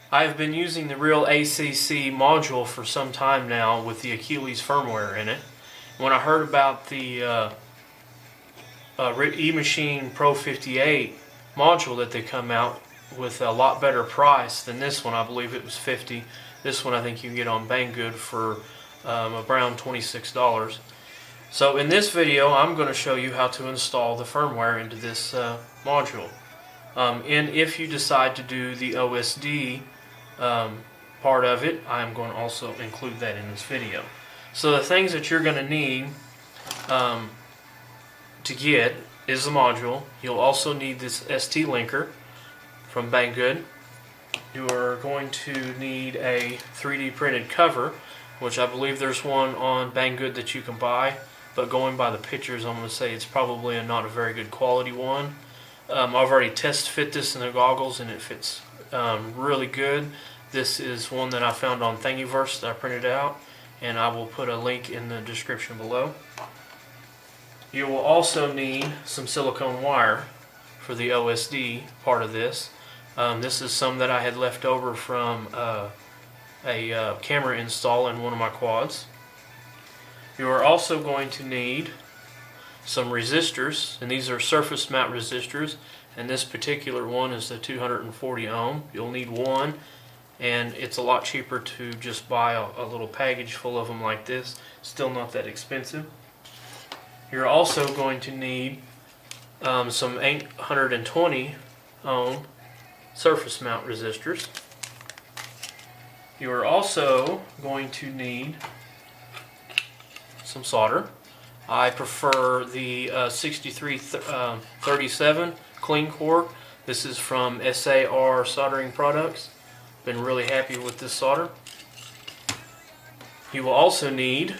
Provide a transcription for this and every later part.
I've been using the real ACC module for some time now with the Achilles firmware in it. When I heard about the EMachine Pro58 module that they come out with a lot better price than this one, I believe it was $50. This one I think you can get on Banggood for around $26. So in this video I'm going to show you how to install the firmware into this module. And if you decide to do the OSD part of it, I'm going to also include that in this video. So the things that you're going to need to get is the module. You'll also need this esti linker from Banggood. You are going to need a 3D printed cover, which I believe there's one on Banggood that you can buy, but going by the pictures I'm going to say it's probably not a very good quality one. I've already test fit this in the goggles and it fits really good. This is one that I found on Thingiverse that I printed out, and I will put a link in the description below. You will also need some silicone wire for the OSD part of this. This is some that I had left over from a camera install in one of my quads. You are also going to need some resistors, and these are surface mount resistors, and this particular one is the 240 ohm. You'll need one, and it's a lot cheaper to just buy a little package full of them like this. Still not that expensive. You're also going to need some 820 ohm surface mount resistors. You are also going to need some solder. I prefer the 6337 clean core. This is from SAR soldering products. Been really happy with this solder. You will also need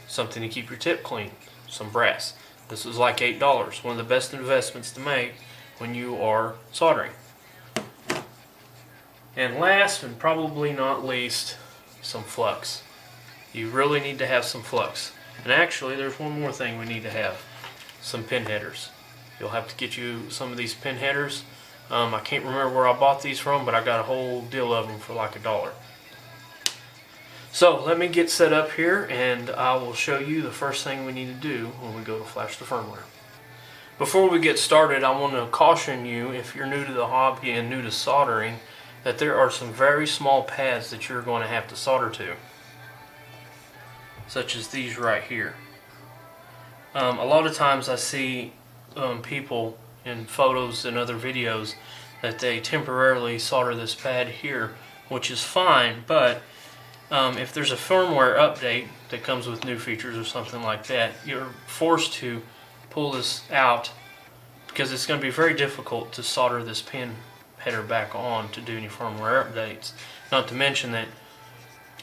something to keep your tip clean, some brass. This is like $8, one of the best investments to make when you are soldering. And last and probably not least, some flux. You really need to have some flux. And actually there's one more thing we need to have, some pin headers. You'll have to get you some of these pin headers. I can't remember where I bought these from, but I got a whole deal of them for like $1. So let me get set up here and I will show you the first thing we need to do when we go to flash the firmware. Before we get started, I want to caution you, if you're new to the hobby and new to soldering, that there are some very small pads that you're going to have to solder to, such as these right here. A lot of times I see people in photos and other videos that they temporarily solder this pad here, which is fine, but if there's a firmware update that comes with new features or something like that, you're forced to pull this out because it's going to be very difficult to solder this pin header back on to do any firmware updates. Not to mention that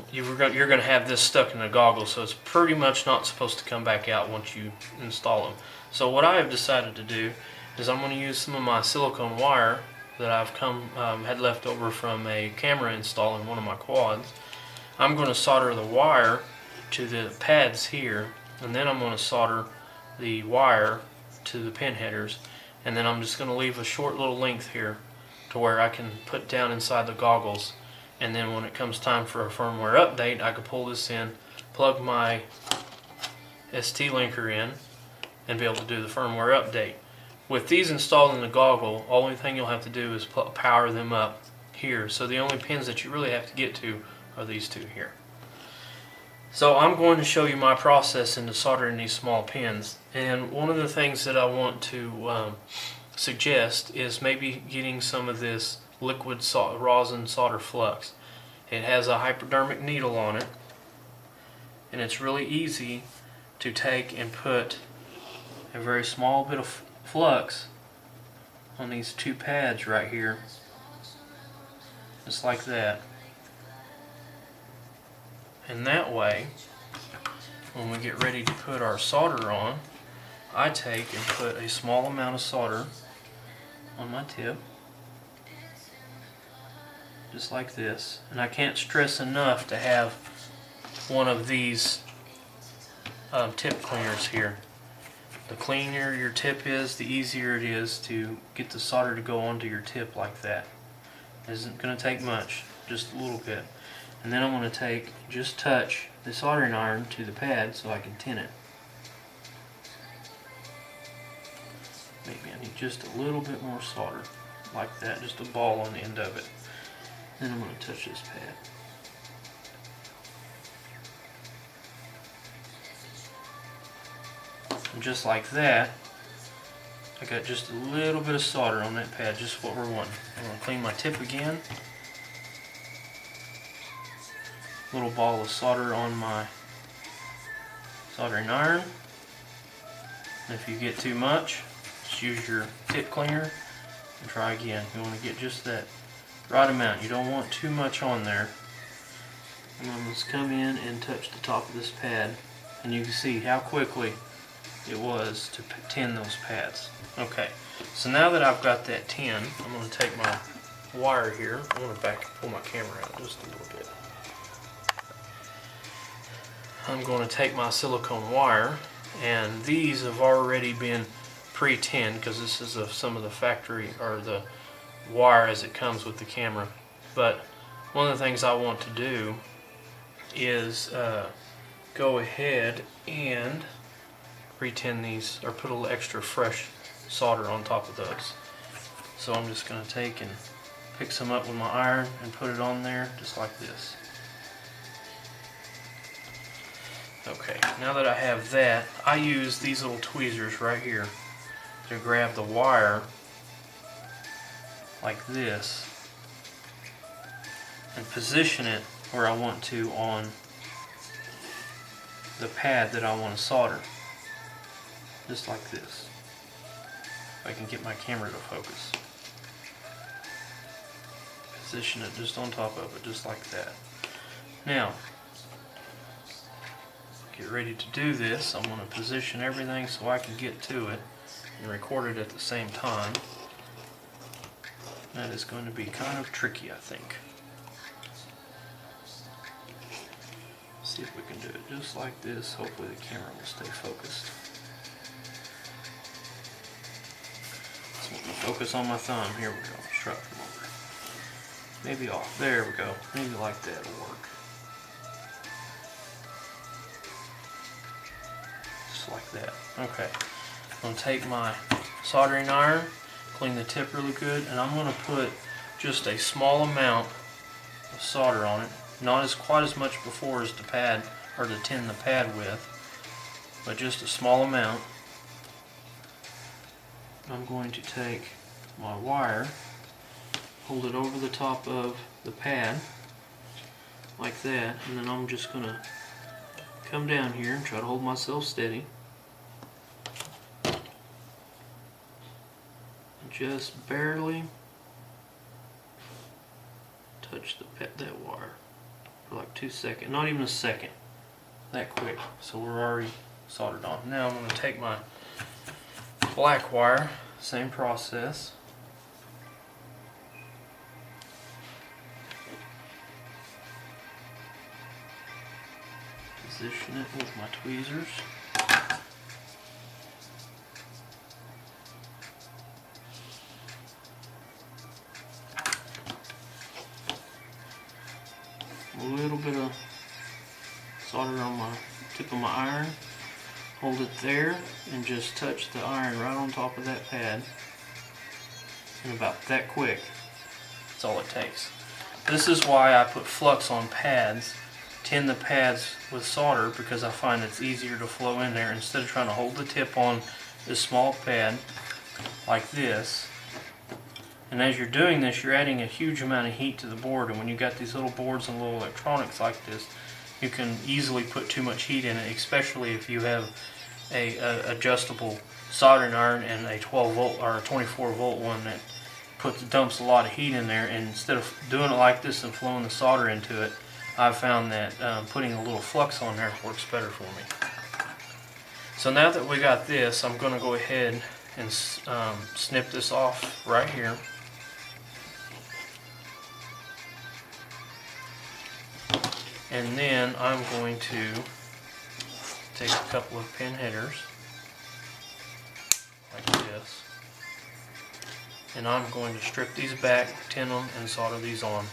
you're going to have this stuck in the goggles, so it's pretty much not supposed to come back out once you install them. So what I have decided to do is I'm going to use some of my silicone wire that I've had left over from a camera install in one of my quads. I'm going to solder the wire to the pads here, and then I'm going to solder the wire to the pin headers, and then I'm just going to leave a short little length here to where I can put down inside the goggles, and then when it comes time for a firmware update I can pull this in, plug my esti linker in, and be able to do the firmware update. With these installed in the goggle, only thing you'll have to do is power them up here, so the only pins that you really have to get to are these two here. So I'm going to show you my process into soldering these small pins, and one of the things that I want to suggest is maybe getting some of this liquid rosin solder flux. It has a hypodermic needle on it, and it's really easy to take and put a very small bit of flux on these two pads right here, just like that. And that way, when we get ready to put our solder on, I take and put a small amount of solder on my tip, just like this. And I can't stress enough to have one of these tip cleaners here. The cleaner your tip is, the easier it is to get the solder to go onto your tip like that. Isn't going to take much, just a little bit. And then I'm going to just touch the soldering iron to the pad so I can tin it. Maybe I need just a little bit more solder, like that, just a ball on the end of it. Then I'm going to touch this pad. And just like that, I got just a little bit of solder on that pad, just what we're wanting. I'm going to clean my tip again. Little ball of solder on my soldering iron. And if you get too much, just use your tip cleaner and try again. You want to get just that right amount. You don't want too much on there. And I'm just come in and touch the top of this pad, and you can see how quickly it was to tin those pads. Okay, so now that I've got that tin, I'm going to take my wire here. I'm going to pull my camera out just a little bit. I'm going to take my silicone wire, and these have already been pre-tinned because this is some of the factory or the wire as it comes with the camera. But one of the things I want to do is go ahead and re-tin these, or put a little extra fresh solder on top of those. So I'm just going to take and pick some up with my iron and put it on there just like this. Okay, now that I have that, I use these little tweezers right here to grab the wire like this and position it where I want to on the pad that I want to solder. Just like this. If I can get my camera to focus. Position it just on top of it, just like that. Now, get ready to do this. I'm going to position everything so I can get to it and record it at the same time. That is going to be kind of tricky, I think. See if we can do it just like this. Hopefully the camera will stay focused. Just want to focus on my thumb. Here we go. Let's try it from over. Maybe off. There we go. Maybe like that will work. Just like that. Okay. I'm going to take my soldering iron, clean the tip really good, and I'm going to put just a small amount of solder on it. Not quite as much before as the pad, or to tin the pad with, but just a small amount. I'm going to take my wire, hold it over the top of the pad, like that, and then I'm just going to come down here and try to hold myself steady. Just barely touch that wire for like 2 seconds, not even a second, that quick. So we're already soldered on. Now I'm going to take my black wire, same process. Position it with my tweezers. A little bit of solder on my tip of my iron. Hold it there and just touch the iron right on top of that pad. And about that quick. That's all it takes. This is why I put flux on pads. Tin the pads with solder because I find it's easier to flow in there instead of trying to hold the tip on this small pad like this. And as you're doing this, you're adding a huge amount of heat to the board, and when you've got these little boards and little electronics like this, you can easily put too much heat in it, especially if you have a adjustable soldering iron and a 12 volt or a 24 volt one that dumps a lot of heat in there. And instead of doing it like this and flowing the solder into it, I've found that putting a little flux on there works better for me. So now that we got this, I'm going to go ahead and snip this off right here. And then I'm going to take a couple of pin headers like this. and I'm going to strip these back, tin them, and solder these on.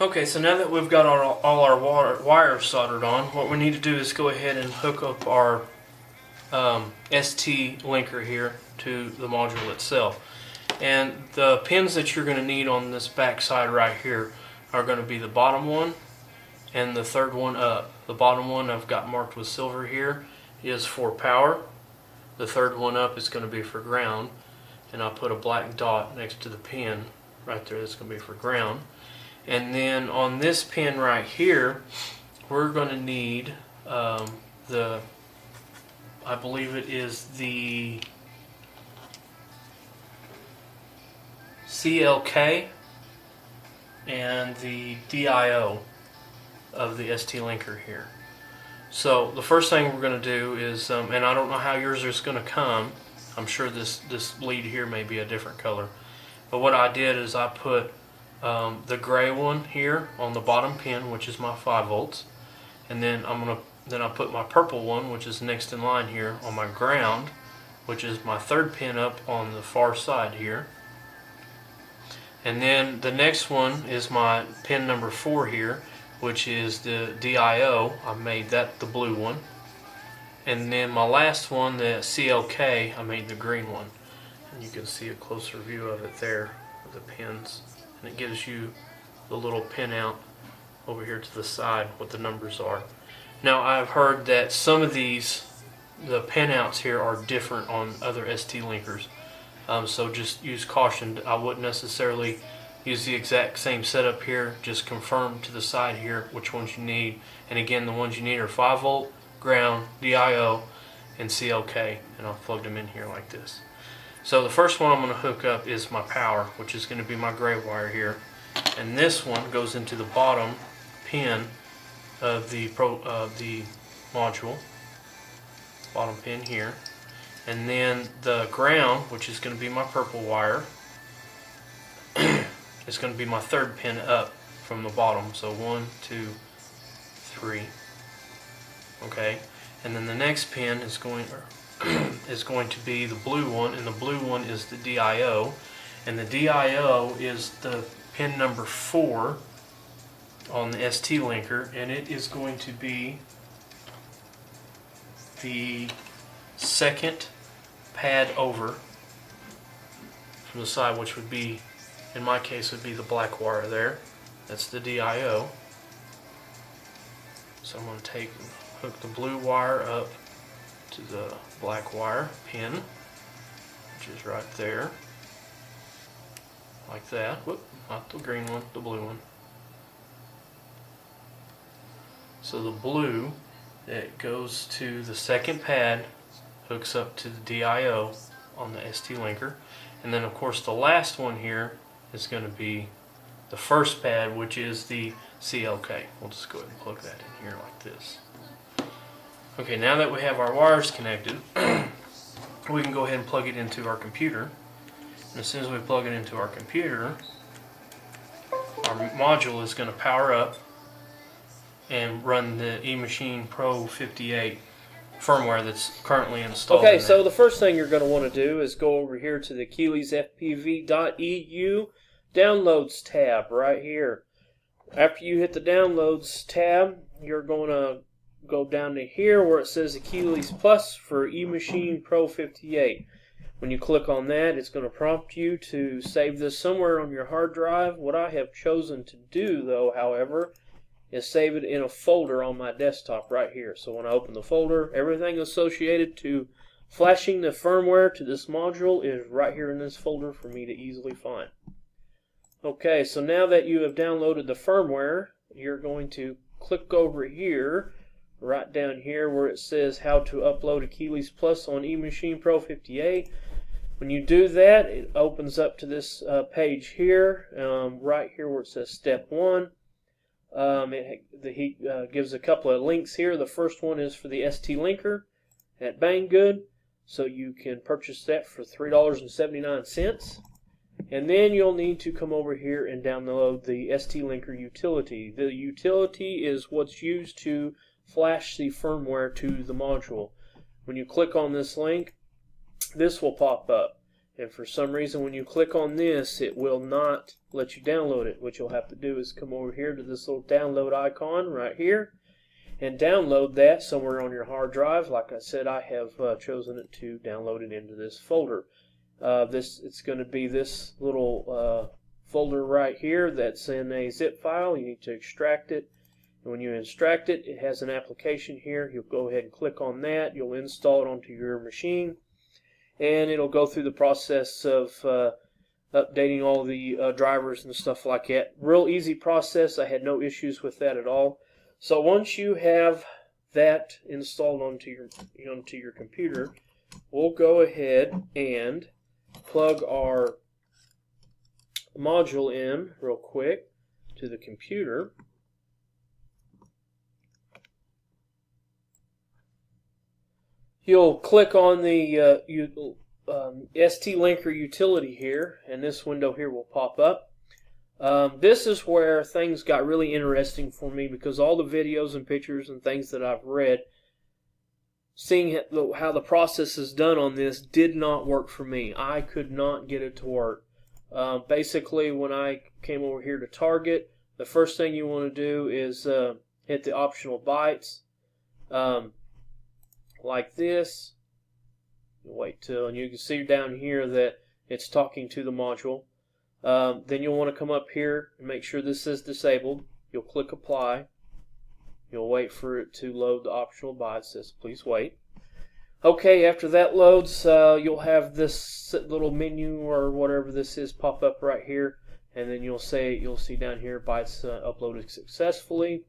Okay, so now that we've got all our wires soldered on, what we need to do is go ahead and hook up our ST linker here to the module itself. And the pins that you're going to need on this back side right here are going to be the bottom one and the third one up. The bottom one I've got marked with silver here is for power. The third one up is going to be for ground, and I'll put a black dot next to the pin right there that's going to be for ground. And then on this pin right here, we're going to need I believe it is the CLK and the DIO of the ST linker here. So the first thing we're going to do is, and I don't know how yours is going to come, I'm sure this lead here may be a different color, but what I did is I put the gray one here on the bottom pin, which is my 5 volts, and then I put my purple one, which is next in line here, on my ground, which is my third pin up on the far side here. And then the next one is my pin number 4 here, which is the DIO. I made that the blue one. And then my last one, the CLK, I made the green one. And you can see a closer view of it there with the pins. And it gives you the little pin out over here to the side what the numbers are. Now I've heard that some of these, the pin outs here, are different on other ST linkers. So just use caution. I wouldn't necessarily use the exact same setup here. Just confirm to the side here which ones you need. And again, the ones you need are 5 volt, ground, DIO, and CLK. And I've plugged them in here like this. So the first one I'm going to hook up is my power, which is going to be my gray wire here. And this one goes into the bottom pin of the module. Bottom pin here. And then the ground, which is going to be my purple wire, is going to be my third pin up from the bottom. So 1, 2, 3. Okay. And then the next pin is going to be the blue one, and the blue one is the DIO, and the DIO is the pin number 4 on the ST linker, and it is going to be the second pad over from the side, which would be, in my case, would be the black wire there. That's the DIO. So I'm going to hook the blue wire up to the black wire pin, which is right there, like that. Whoop, not the green one, the blue one. So the blue that goes to the second pad hooks up to the DIO on the ST linker, and then of course the last one here is going to be the first pad, which is the CLK. We'll just go ahead and plug that in here like this. Okay, now that we have our wires connected, we can go ahead and plug it into our computer. And as soon as we plug it into our computer, our module is going to power up and run the EMachine Pro58 firmware that's currently installed. Okay, so the first thing you're going to want to do is go over here to the AchillesFPV.eu Downloads tab right here. After you hit the Downloads tab, you're going to go down to here where it says Achilles Plus for EMachine Pro58. When you click on that, it's going to prompt you to save this somewhere on your hard drive. What I have chosen to do, though, however, is save it in a folder on my desktop right here. So when I open the folder, everything associated to flashing the firmware to this module is right here in this folder for me to easily find. Okay, so now that you have downloaded the firmware, you're going to click over here, right down here where it says how to upload Achilles Plus on EMachine Pro58. When you do that, it opens up to this page here, right here where it says Step 1. He gives a couple of links here. The first one is for the esti linker at Banggood, so you can purchase that for $3.79. And then you'll need to come over here and download the esti linker utility. The utility is what's used to flash the firmware to the module. When you click on this link, this will pop up. And for some reason, when you click on this, it will not let you download it. What you'll have to do is come over here to this little download icon right here and download that somewhere on your hard drive. Like I said, I have chosen it to download it into this folder. It's going to be this little folder right here that's in a zip file. You need to extract it. And when you extract it, it has an application here. You'll go ahead and click on that. You'll install it onto your machine. And it'll go through the process of updating all the drivers and stuff like that. Real easy process. I had no issues with that at all. So once you have that installed onto your computer, we'll go ahead and plug our module in real quick to the computer. You'll click on the esti linker utility here, and this window here will pop up. This is where things got really interesting for me, because all the videos and pictures and things that I've read, seeing how the process is done on this did not work for me. I could not get it to work. Basically, when I came over here to target, the first thing you want to do is hit the optional bytes. Like this. Wait till, and you can see down here that it's talking to the module. Then you'll want to come up here and make sure this is disabled. You'll click apply. You'll wait for it to load the optional bytes. It says please wait. Okay, after that loads, you'll have this little menu or whatever this is pop up right here, and then you'll see down here bytes uploaded successfully.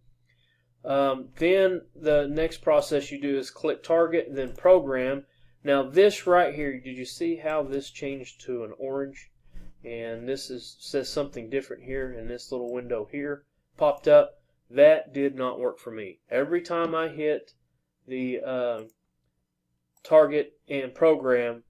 Then the next process you do is click target and then program. Now this right here, did you see how this changed to an orange? And this says something different here, and this little window here popped up. That did not work for me. Every time I hit the target and program,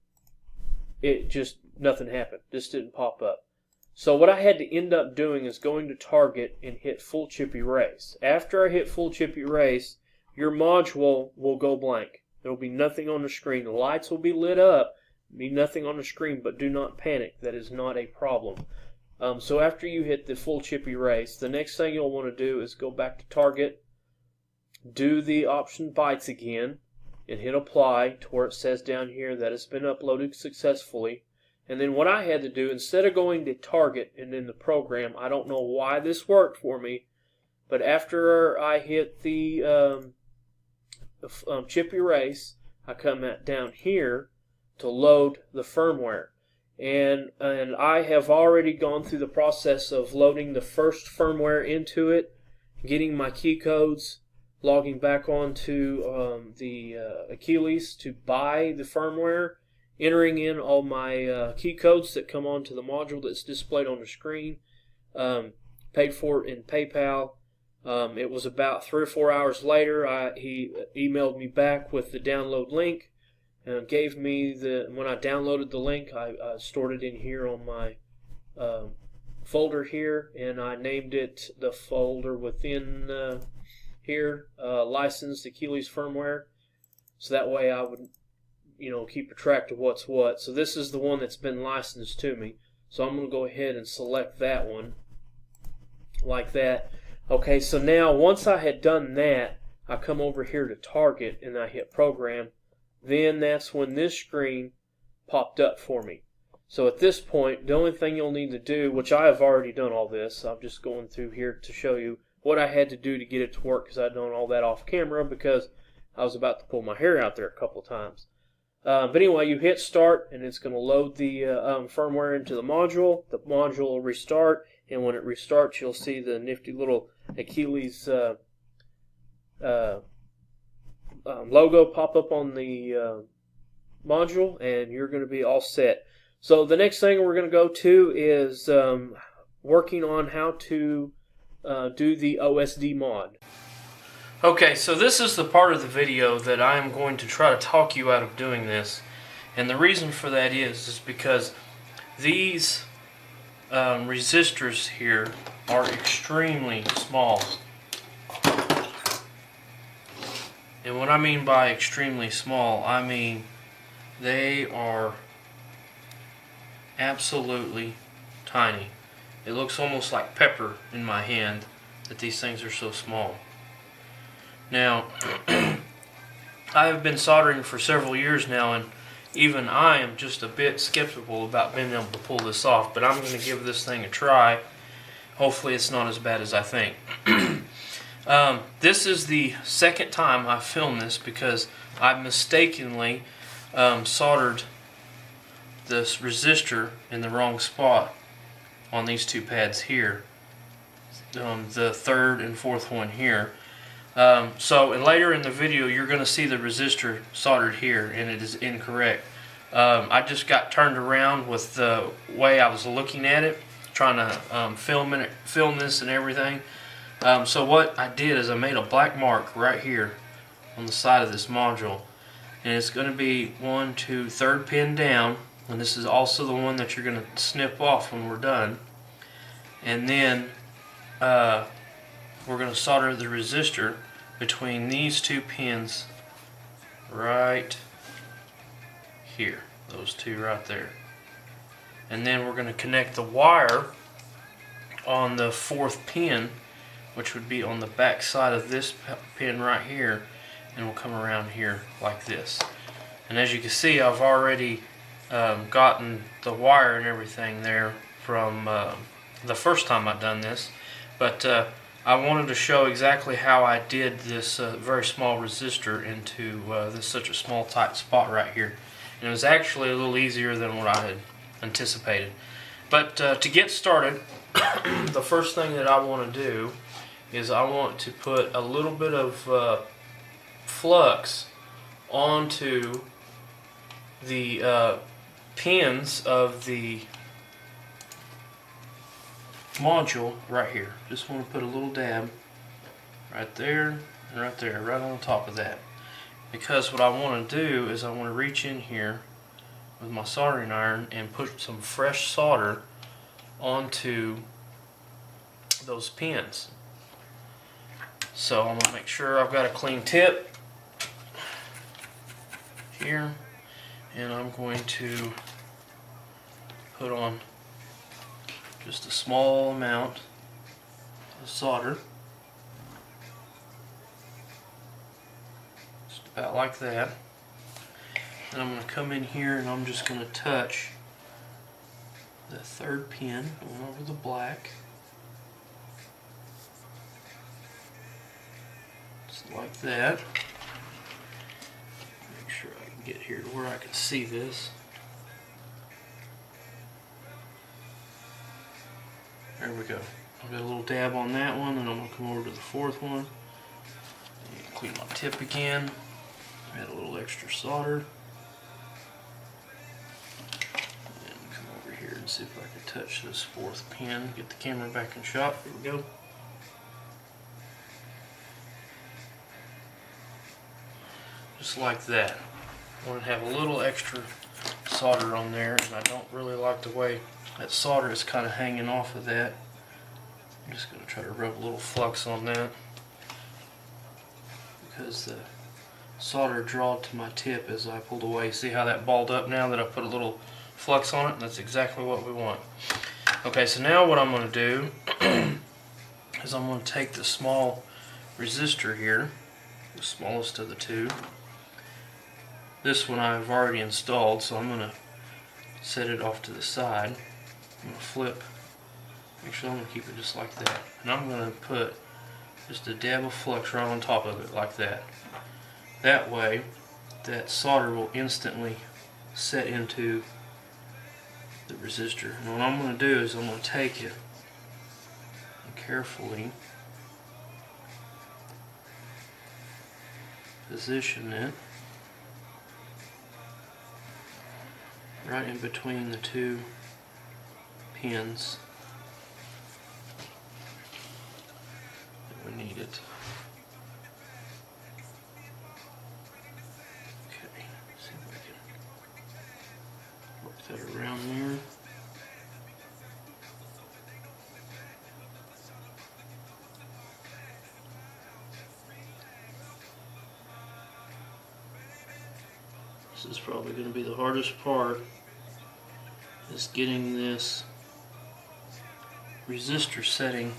nothing happened. This didn't pop up. So what I had to end up doing is going to target and hit full chip erase. After I hit full chip erase, your module will go blank. There will be nothing on the screen. The lights will be lit up, be nothing on the screen, but do not panic. That is not a problem. So after you hit the full chip erase, the next thing you'll want to do is go back to target, do the option bytes again, and hit apply to where it says down here that it's been uploaded successfully. And then what I had to do, instead of going to target and then the program, I don't know why this worked for me, but after I hit the chip erase, I come down here to load the firmware. And I have already gone through the process of loading the first firmware into it, getting my key codes, logging back onto the Achilles to buy the firmware, entering in all my key codes that come onto the module that's displayed on the screen, paid for it in PayPal. It was about 3 or 4 hours later, he emailed me back with the download link, and gave me when I downloaded the link, I stored it in here on my folder here, and I named it the folder within here, licensed Achilles firmware, so that way I would keep a track of what's what. So this is the one that's been licensed to me, so I'm going to go ahead and select that one like that. Okay, so now once I had done that, I come over here to target and I hit program. Then that's when this screen popped up for me. So at this point, the only thing you'll need to do, which I have already done all this, I'm just going through here to show you what I had to do to get it to work, because I'd done all that off camera because I was about to pull my hair out there a couple times. But anyway, you hit start and it's going to load the firmware into the module. The module will restart, and when it restarts, you'll see the nifty little Achilles logo pop up on the module, and you're going to be all set. So the next thing we're going to go to is working on how to do the OSD mod. Okay, so this is the part of the video that I am going to try to talk you out of doing this, and the reason for that is because these resistors here are extremely small. And what I mean by extremely small, I mean they are absolutely tiny. It looks almost like pepper in my hand that these things are so small. Now, I have been soldering for several years now, and even I am just a bit skeptical about being able to pull this off, but I'm going to give this thing a try. Hopefully it's not as bad as I think. This is the second time I've filmed this because I mistakenly soldered this resistor in the wrong spot on these two pads here, the third and fourth one here. And later in the video you're going to see the resistor soldered here, and it is incorrect. I just got turned around with the way I was looking at it, trying to film this and everything. So what I did is I made a black mark right here on the side of this module, and it's going to be 1, 2, third pin down, and this is also the one that you're going to snip off when we're done. And then we're going to solder the resistor between these two pins right here, those two right there. And then we're going to connect the wire on the fourth pin, which would be on the back side of this pin right here, and we'll come around here like this. And as you can see, I've already gotten the wire and everything there from the first time I've done this, but I wanted to show exactly how I did this very small resistor into this such a small tight spot right here. And it was actually a little easier than what I had anticipated. But to get started, the first thing that I want to do is I want to put a little bit of flux onto the pins of the module right here. Just want to put a little dab right there and right there, right on top of that. Because what I want to do is I want to reach in here with my soldering iron and put some fresh solder onto those pins. So I'm going to make sure I've got a clean tip here, and I'm going to put on just a small amount of solder, just about like that. And I'm going to come in here and I'm just going to touch the third pin going over the black, just like that. Make sure I can get here to where I can see this. There we go. I've got a little dab on that one, and I'm going to come over to the fourth one. And clean my tip again. Add a little extra solder. And come over here and see if I can touch this fourth pin. Get the camera back in shot. Here we go. Just like that. I want to have a little extra solder on there, and I don't really like the way that solder is kind of hanging off of that. I'm just going to try to rub a little flux on that because the solder drawed to my tip as I pulled away. See how that balled up now that I put a little flux on it? That's exactly what we want. Okay, so now what I'm going to do is I'm going to take the small resistor here, the smallest of the two. This one I've already installed, so I'm going to set it off to the side. I'm going to flip. Actually, I'm going to keep it just like that. And I'm going to put just a dab of flux right on top of it like that. That way, that solder will instantly set into the resistor. And what I'm going to do is I'm going to take it and carefully position it right in between the two pins that we need it. Okay, see if I can work that around there. This is probably going to be the hardest part, is getting this resistor setting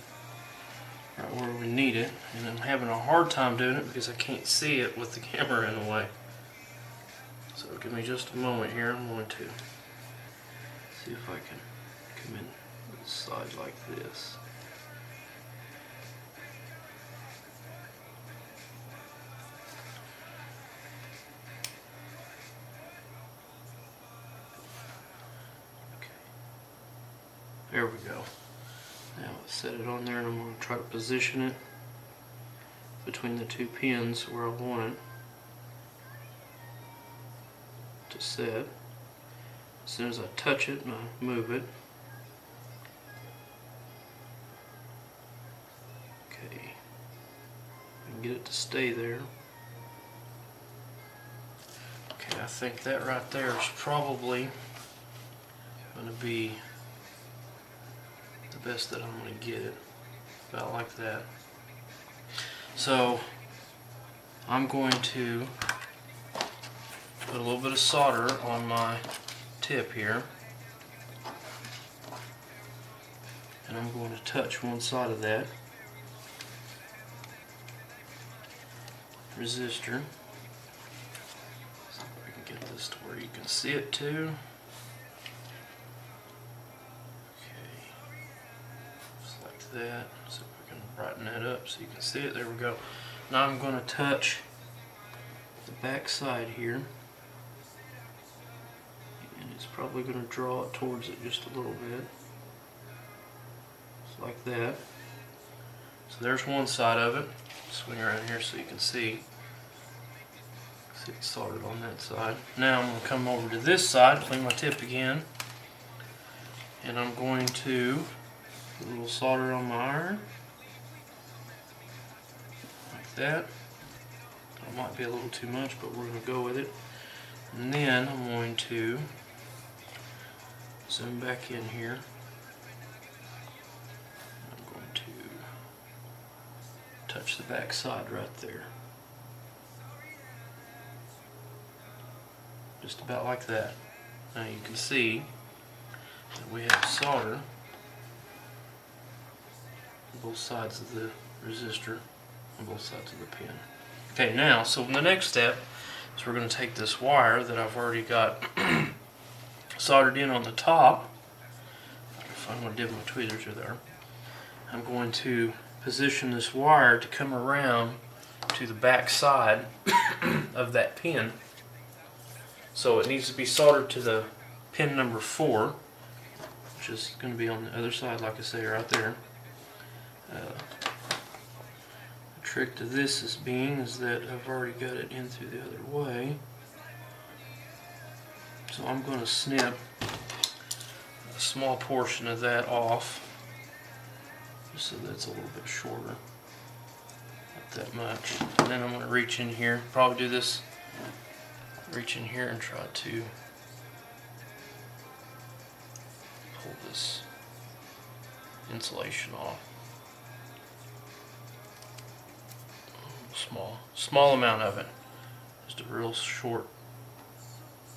right where we need it, and I'm having a hard time doing it because I can't see it with the camera in the way. So give me just a moment here. I'm going to see if I can come in this side like this. There we go. Now let's set it on there, and I'm going to try to position it between the two pins where I want it to set. As soon as I touch it and I move it. Okay. I can get it to stay there. Okay, I think that right there is probably going to be the best that I'm going to get it, about like that. So I'm going to put a little bit of solder on my tip here, and I'm going to touch one side of that resistor. See if I can get this to where you can see it too. That, so we can brighten that up so you can see it. There we go. Now I'm going to touch the back side here, and it's probably going to draw it towards it just a little bit, just like that. So there's one side of it. Swing around here so you can see. See it soldered on that side. Now I'm going to come over to this side, clean my tip again, and I'm going to a little solder on my iron, like that. That might be a little too much, but we're going to go with it. And then I'm going to zoom back in here. I'm going to touch the back side right there. Just about like that. Now you can see that we have solder both sides of the resistor on both sides of the pin. Okay, now, so the next step is we're going to take this wire that I've already got soldered in on the top. If I'm going to dip my tweezers through there. I'm going to position this wire to come around to the back side of that pin. So it needs to be soldered to the pin number 4, which is going to be on the other side, like I say, right there. The trick to this is that I've already got it in through the other way. So I'm going to snip a small portion of that off, just so that's a little bit shorter. Not that much. And then I'm going to reach in here, probably do this, reach in here and try to pull this insulation off. Small amount of it, just a real short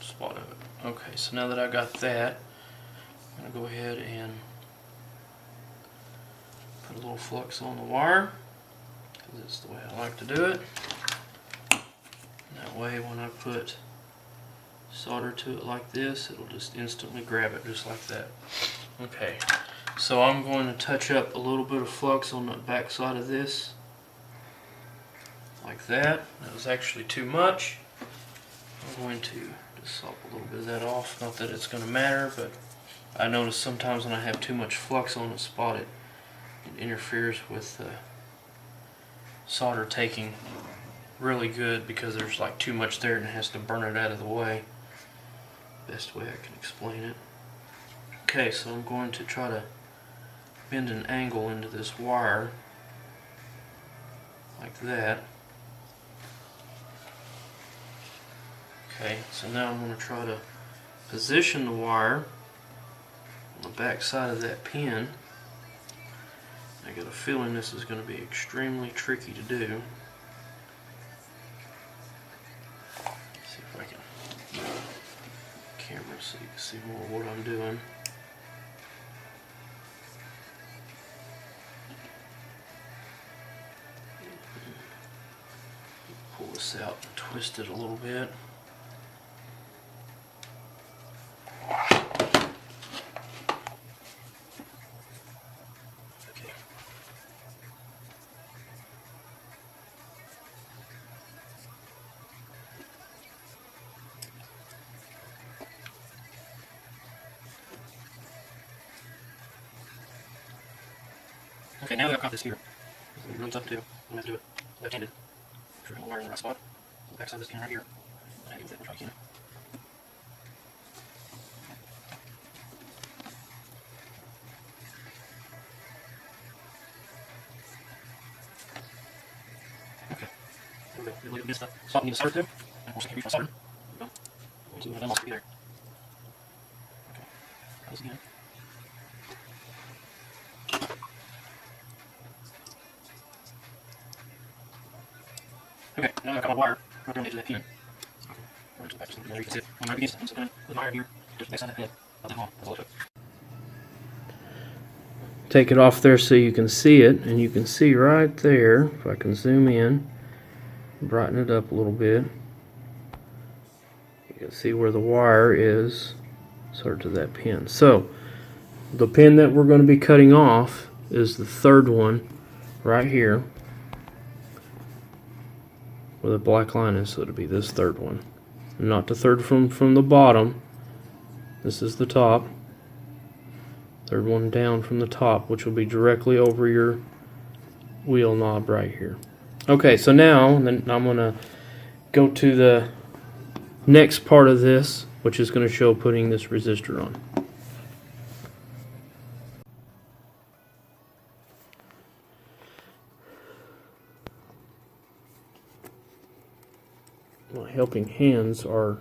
spot of it. Okay, so now that I got that, I'm going to go ahead and put a little flux on the wire, because that's the way I like to do it. And that way when I put solder to it like this, it'll just instantly grab it just like that. Okay, so I'm going to touch up a little bit of flux on the back side of this, like that. That was actually too much. I'm going to just sop a little bit of that off. Not that it's going to matter, but I notice sometimes when I have too much flux on a spot, it interferes with solder taking really good because there's like too much there and it has to burn it out of the way. Best way I can explain it. Okay, so I'm going to try to bend an angle into this wire like that. Okay, so now I'm going to try to position the wire on the back side of that pin. I got a feeling this is going to be extremely tricky to do. See if I can move the camera so you can see more of what I'm doing. Pull this out and twist it a little bit. Okay, now that I've got this here, it runs up to, I'm going to do it left-handed. Make sure I'm wiring in the right spot. The back side of this pin right here. And I do that if I can. Okay. There we go. Look at this stuff. Spot I need to solder to. And of course I can reach my solder. There we go. We'll see one of them also be there. Okay. Try this again. Okay, now I've got my wire right underneath that pin. There you can see it. I'm right against it. I'm sitting with my wire here, just back side of that head. Not that long. That's all it took. Take it off there so you can see it, and you can see right there, if I can zoom in, brighten it up a little bit, you can see where the wire is sort of to that pin. So, the pin that we're going to be cutting off is the third one right here, where the black line is, so it'll be this third one. Not the third from the bottom. This is the top. Third one down from the top, which will be directly over your wheel knob right here. Okay, so now then I'm going to go to the next part of this, which is going to show putting this resistor on. My helping hands are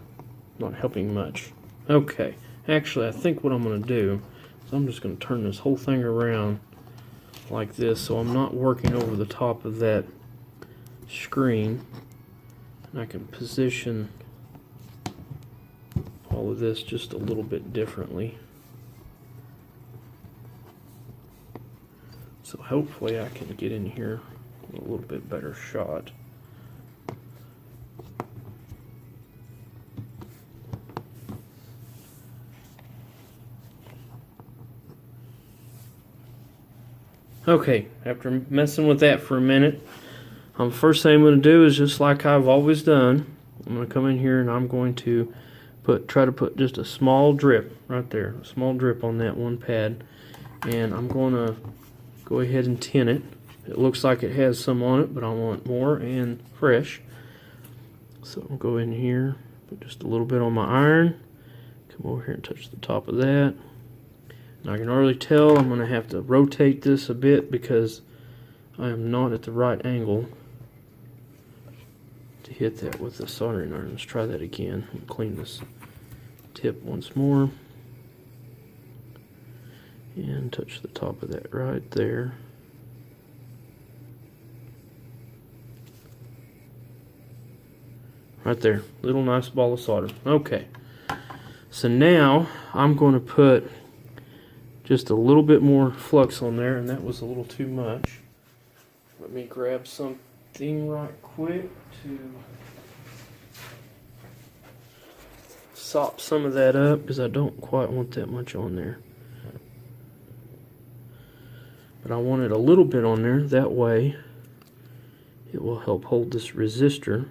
not helping much. Okay, actually I think what I'm going to do is I'm just going to turn this whole thing around like this so I'm not working over the top of that screen, and I can position all of this just a little bit differently. So hopefully I can get in here with a little bit better shot. Okay, after messing with that for a minute, first thing I'm going to do is just like I've always done. I'm going to come in here and I'm going to try to put just a small drip right there, a small drip on that one pad, and I'm going to go ahead and tin it. It looks like it has some on it, but I want more and fresh. So I'll go in here, put just a little bit on my iron, come over here and touch the top of that. I can already tell I'm going to have to rotate this a bit because I am not at the right angle to hit that with the soldering iron. Let's try that again and clean this tip once more. And touch the top of that right there. Right there. Little nice ball of solder. Okay. So now I'm going to put just a little bit more flux on there, and that was a little too much. Let me grab something right quick to sop some of that up because I don't quite want that much on there. But I wanted a little bit on there, that way it will help hold this resistor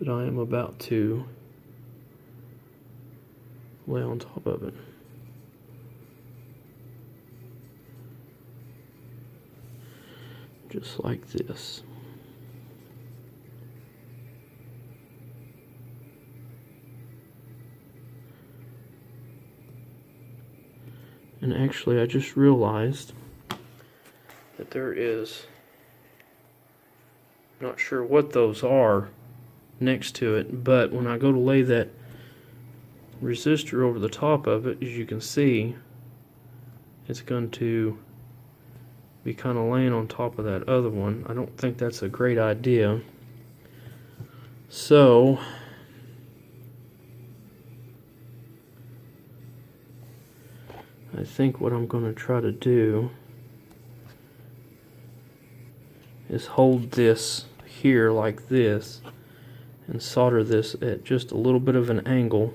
that I am about to lay on top of it. Just like this. And actually, I just realized that there is, not sure what those are next to it, but when I go to lay that resistor over the top of it, as you can see, it's going to be kind of laying on top of that other one. I don't think that's a great idea. So I think what I'm going to try to do is hold this here like this and solder this at just a little bit of an angle.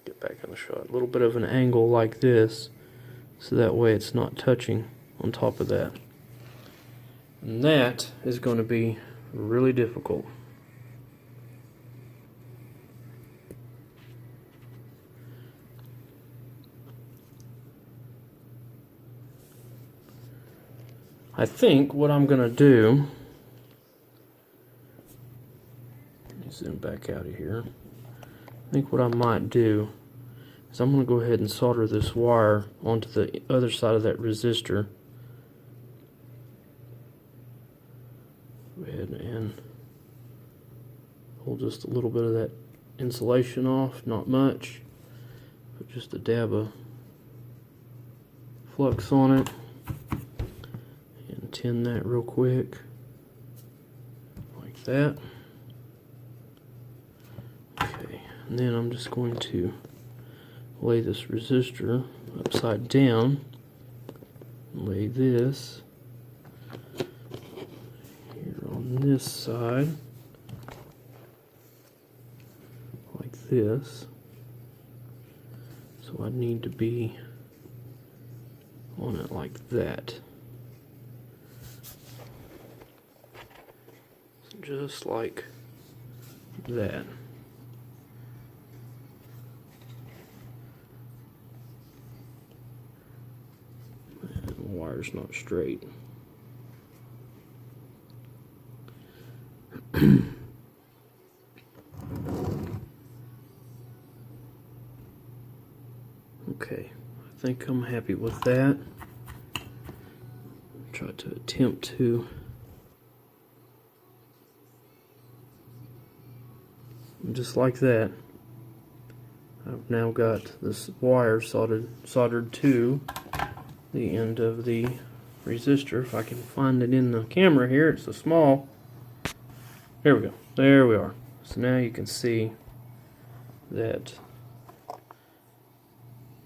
Get back in the shot. A little bit of an angle like this, so that way it's not touching on top of that. And that is going to be really difficult. I think what I'm going to do, let me zoom back out of here. I think what I might do is I'm going to go ahead and solder this wire onto the other side of that resistor. Go ahead and pull just a little bit of that insulation off, not much, but just a dab of flux on it. Tin that real quick, like that. Okay, and then I'm just going to lay this resistor upside down, lay this here on this side, like this. So I need to be on it like that. Just like that. And the wire's not straight. Okay, I think I'm happy with that. Try to attempt to just like that. I've now got this wire soldered to the end of the resistor. If I can find it in the camera here, it's so small. There we go. There we are. So now you can see that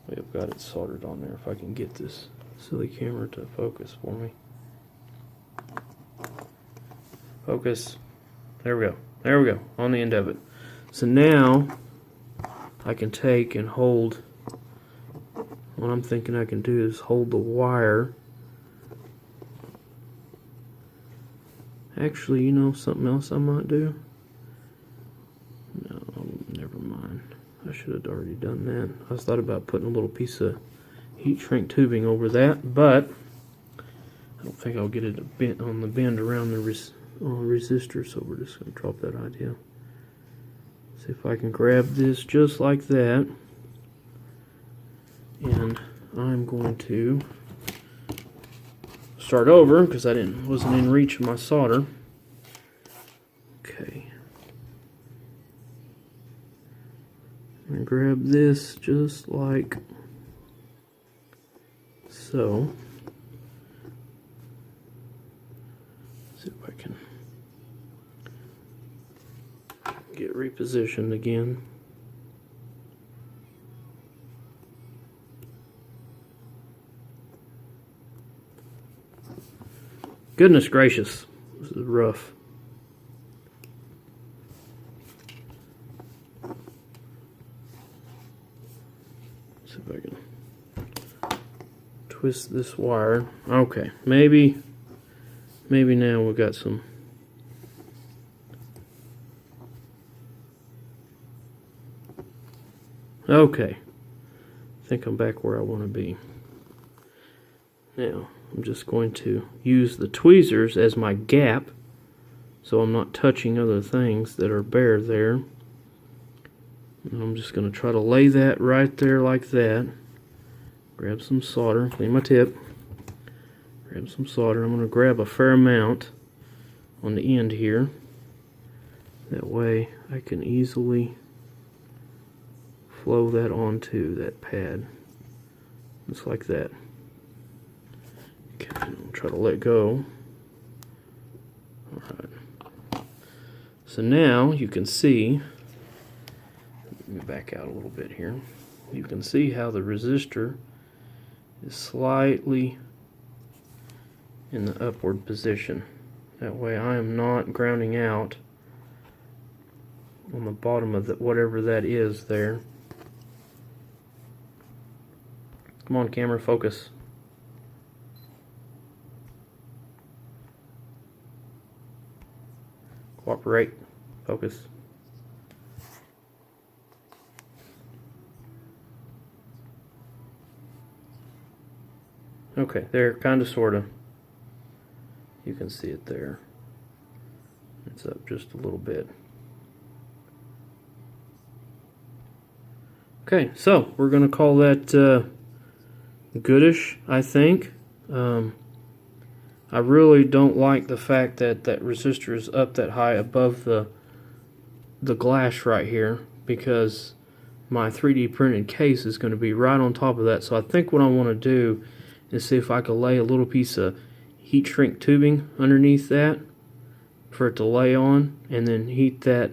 we've got it soldered on there. If I can get this silly camera to focus for me. Focus. There we go. There we go. On the end of it. So now I can take and hold, what I'm thinking I can do is hold the wire. Actually, you know something else I might do? No, never mind. I should have already done that. I was thought about putting a little piece of heat shrink tubing over that, but I don't think I'll get it bent on the bend around the resistor, so we're just going to drop that idea. See if I can grab this just like that, and I'm going to start over because I wasn't in reach of my solder. Okay, and grab this just like so. See if I can get repositioned again. Goodness gracious, this is rough. See if I can twist this wire. Okay, maybe now we've got some Okay, I think I'm back where I want to be. Now, I'm just going to use the tweezers as my gap, so I'm not touching other things that are bare there. And I'm just going to try to lay that right there like that. Grab some solder, clean my tip. Grab some solder. I'm going to grab a fair amount on the end here. That way I can easily flow that onto that pad. Just like that. Okay, I'll try to let go. Alright. So now you can see, let me back out a little bit here. You can see how the resistor is slightly in the upward position. That way I am not grounding out on the bottom of whatever that is there. Come on, camera, focus. Cooperate. Focus. Okay, there, kind of, sort of. You can see it there. It's up just a little bit. Okay, so we're going to call that goodish, I think. I really don't like the fact that that resistor is up that high above the glass right here, because my 3D printed case is going to be right on top of that. So I think what I want to do is see if I can lay a little piece of heat shrink tubing underneath that for it to lay on, and then heat that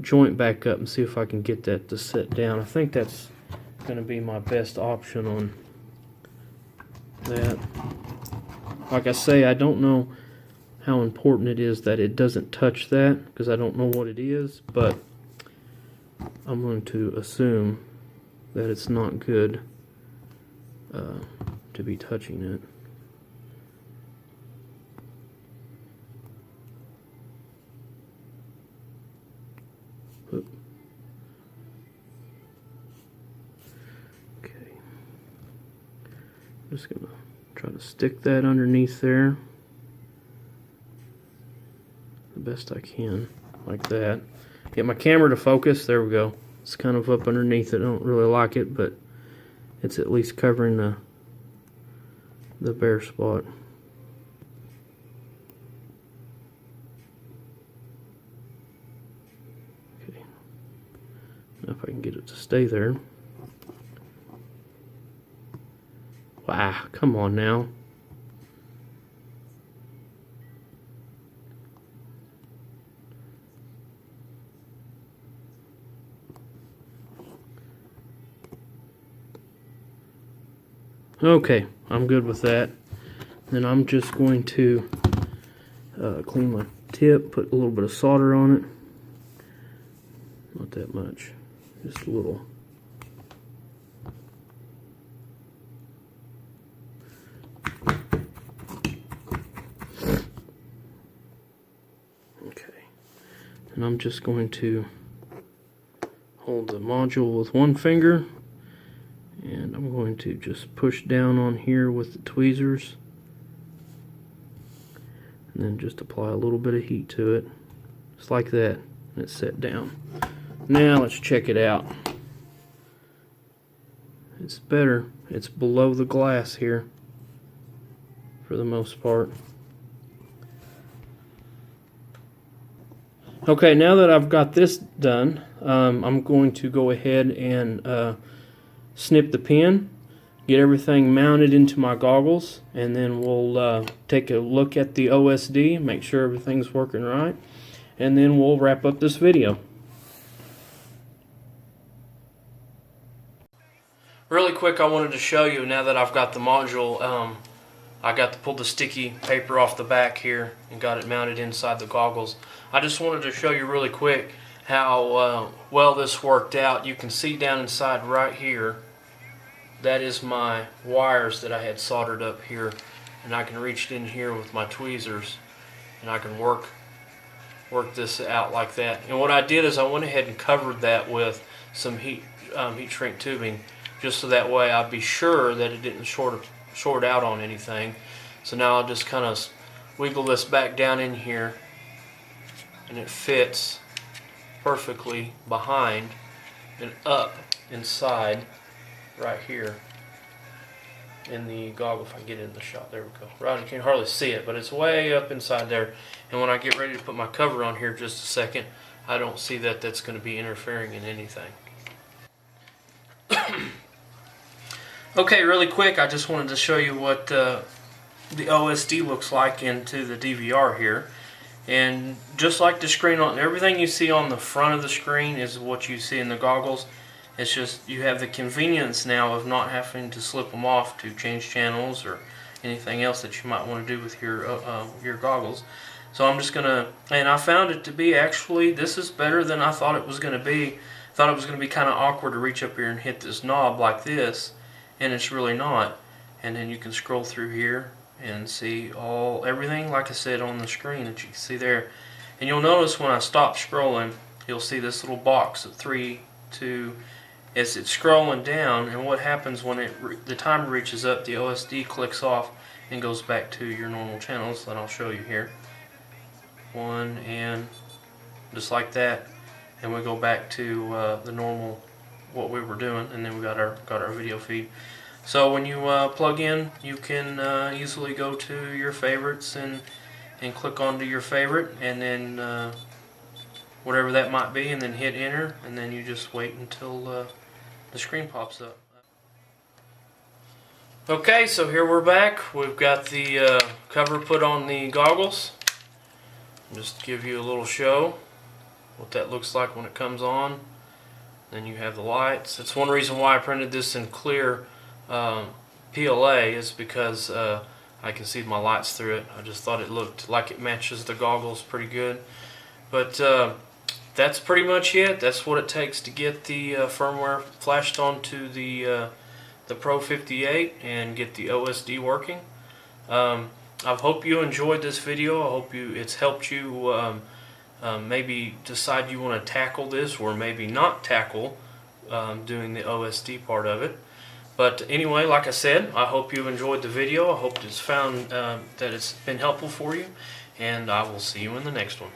joint back up and see if I can get that to sit down. I think that's going to be my best option on that. Like I say, I don't know how important it is that it doesn't touch that, because I don't know what it is, but I'm going to assume that it's not good to be touching it. Oop. Okay. I'm just going to try to stick that underneath there the best I can, like that. Get my camera to focus. There we go. It's kind of up underneath it. I don't really like it, but it's at least covering the bare spot. Okay. Now if I can get it to stay there. Wow, come on now. Okay, I'm good with that. Then I'm just going to clean my tip, put a little bit of solder on it. Not that much, just a little. Okay, and I'm just going to hold the module with one finger, and I'm going to just push down on here with the tweezers, and then just apply a little bit of heat to it, just like that, and it's set down. Now let's check it out. It's better. It's below the glass here for the most part. Okay, now that I've got this done, I'm going to go ahead and snip the pin, get everything mounted into my goggles, and then we'll take a look at the OSD, make sure everything's working right, and then we'll wrap up this video. Really quick, I wanted to show you, now that I've got the module, I got to pull the sticky paper off the back here and got it mounted inside the goggles. I just wanted to show you really quick how well this worked out. You can see down inside right here, that is my wires that I had soldered up here, and I can reach in here with my tweezers and I can work this out like that. And what I did is I went ahead and covered that with some heat heat shrink tubing, just so that way I'd be sure that it didn't short out on anything. So now I'll just kind of wiggle this back down in here, and it fits perfectly behind and up inside right here in the goggle. If I get it in the shot, there we go. Right, you can hardly see it, but it's way up inside there. And when I get ready to put my cover on here just a second, I don't see that that's going to be interfering in anything. Okay, really quick, I just wanted to show you what the OSD looks like into the DVR here. And just like the screen, on everything you see on the front of the screen is what you see in the goggles. It's just you have the convenience now of not having to slip them off to change channels or anything else that you might want to do with your goggles. So I'm just gonna, and I found it to be actually, this is better than I thought it was going to be. I thought it was going to be kind of awkward to reach up here and hit this knob like this, and it's really not. And then you can scroll through here and see everything like I said on the screen that you can see there. And you'll notice when I stop scrolling, you'll see this little box of 3, 2, as it's scrolling down, and what happens when the timer reaches up, the OSD clicks off and goes back to your normal channels that I'll show you here. 1, and just like that, and we go back to the normal what we were doing, and then we got our video feed. So when you plug in, you can easily go to your favorites and click onto your favorite, and then whatever that might be, and then hit enter, and then you just wait until the screen pops up. Okay, so here we're back. We've got the cover put on the goggles. Just to give you a little show what that looks like when it comes on. Then you have the lights. That's one reason why I printed this in clear PLA, is because I can see my lights through it. I just thought it looked like it matches the goggles pretty good. But that's pretty much it. That's what it takes to get the firmware flashed onto the Pro58 and get the OSD working. I hope you enjoyed this video. I hope it's helped you maybe decide you want to tackle this, or maybe not tackle doing the OSD part of it. But anyway, like I said, I hope you enjoyed the video. I hope it's found that it's been helpful for you, and I will see you in the next one.